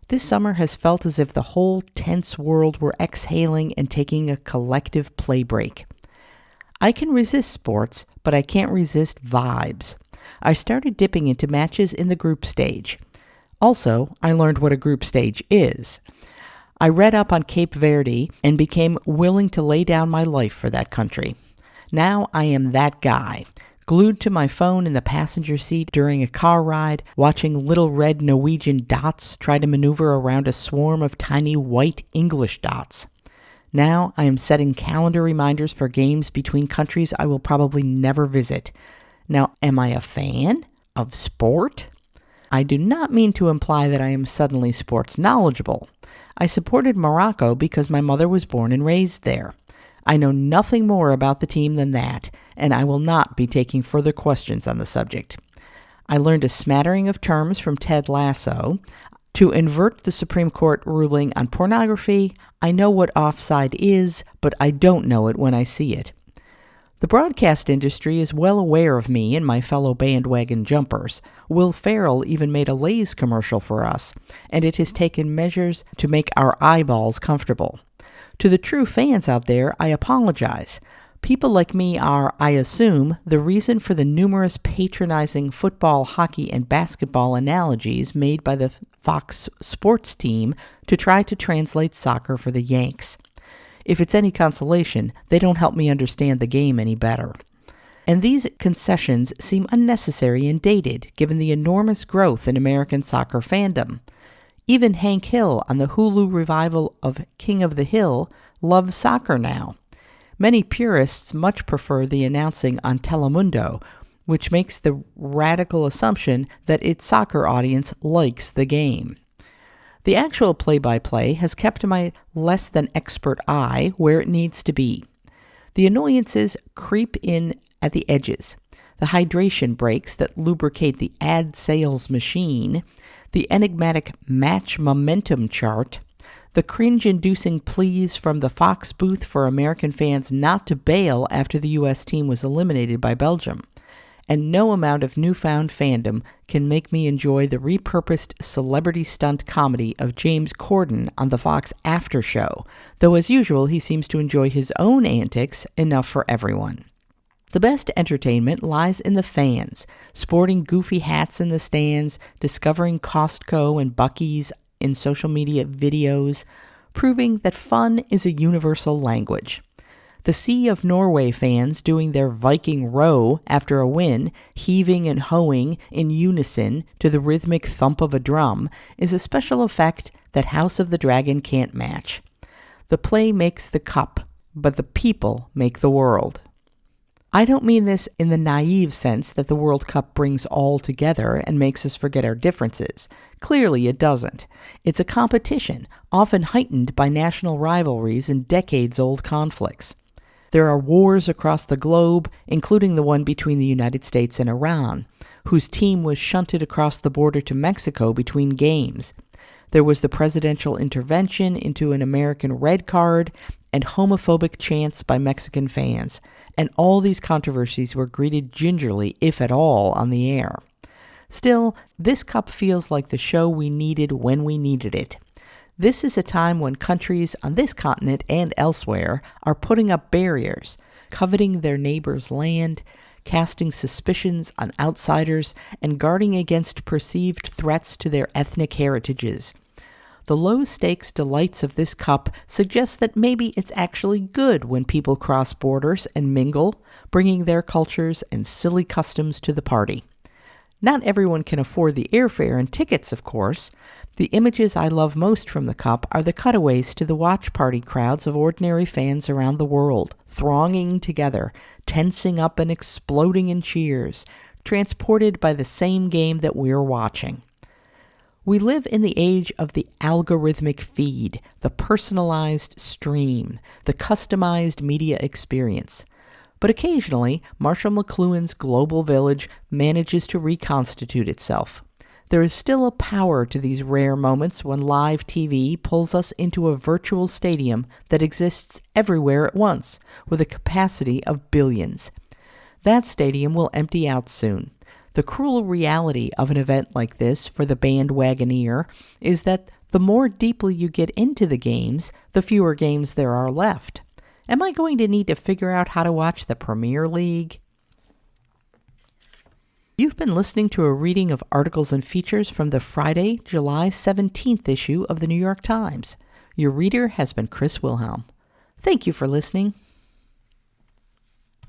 This summer has felt as if the whole tense world were exhaling and taking a collective play break. I can resist sports, but I can't resist vibes. I started dipping into matches in the group stage. Also, I learned what a group stage is. I read up on Cape Verde and became willing to lay down my life for that country. Now I am that guy, glued to my phone in the passenger seat during a car ride, watching little red Norwegian dots try to maneuver around a swarm of tiny white English dots. Now I am setting calendar reminders for games between countries I will probably never visit. Now, am I a fan of sport? I do not mean to imply that I am suddenly sports knowledgeable. I supported Morocco because my mother was born and raised there. I know nothing more about the team than that, and I will not be taking further questions on the subject. I learned a smattering of terms from Ted Lasso. To invert the Supreme Court ruling on pornography, I know what offside is, but I don't know it when I see it. The broadcast industry is well aware of me and my fellow bandwagon jumpers. Will Ferrell even made a Lay's commercial for us, and it has taken measures to make our eyeballs comfortable. To the true fans out there, I apologize. People like me are, I assume, the reason for the numerous patronizing football, hockey, and basketball analogies made by the Fox Sports team to try to translate soccer for the Yanks. If it's any consolation, they don't help me understand the game any better. And these concessions seem unnecessary and dated, given the enormous growth in American soccer fandom. Even Hank Hill on the Hulu revival of King of the Hill loves soccer now. Many purists much prefer the announcing on Telemundo, which makes the radical assumption that its soccer audience likes the game. The actual play-by-play has kept my less than expert eye where it needs to be. The annoyances creep in at the edges. The hydration breaks that lubricate the ad sales machine, the enigmatic match momentum chart, the cringe-inducing pleas from the Fox booth for American fans not to bail after the U.S. team was eliminated by Belgium. And no amount of newfound fandom can make me enjoy the repurposed celebrity stunt comedy of James Corden on the Fox After Show, though as usual he seems to enjoy his own antics enough for everyone. The best entertainment lies in the fans, sporting goofy hats in the stands, discovering Costco and Buc-ee's in social media videos, proving that fun is a universal language. The sea of Norway fans doing their Viking row after a win, heaving and hoeing in unison to the rhythmic thump of a drum, is a special effect that House of the Dragon can't match. The play makes the cup, but the people make the world. I don't mean this in the naive sense that the World Cup brings all together and makes us forget our differences. Clearly it doesn't. It's a competition, often heightened by national rivalries and decades-old conflicts. There are wars across the globe, including the one between the United States and Iran, whose team was shunted across the border to Mexico between games. There was the presidential intervention into an American red card and homophobic chants by Mexican fans, and all these controversies were greeted gingerly, if at all, on the air. Still, this cup feels like the show we needed when we needed it. This is a time when countries on this continent and elsewhere are putting up barriers, coveting their neighbors' land, casting suspicions on outsiders, and guarding against perceived threats to their ethnic heritages. The low-stakes delights of this cup suggest that maybe it's actually good when people cross borders and mingle, bringing their cultures and silly customs to the party. Not everyone can afford the airfare and tickets, of course. The images I love most from the cup are the cutaways to the watch party crowds of ordinary fans around the world, thronging together, tensing up and exploding in cheers, transported by the same game that we're watching. We live in the age of the algorithmic feed, the personalized stream, the customized media experience. But occasionally, Marshall McLuhan's global village manages to reconstitute itself. There is still a power to these rare moments when live TV pulls us into a virtual stadium that exists everywhere at once, with a capacity of billions. That stadium will empty out soon. The cruel reality of an event like this for the bandwagoneer is that the more deeply you get into the games, the fewer games there are left. Am I going to need to figure out how to watch the Premier League? You've been listening to a reading of articles and features from the Friday, July 17th issue of the New York Times. Your reader has been Chris Wilhelm. Thank you for listening.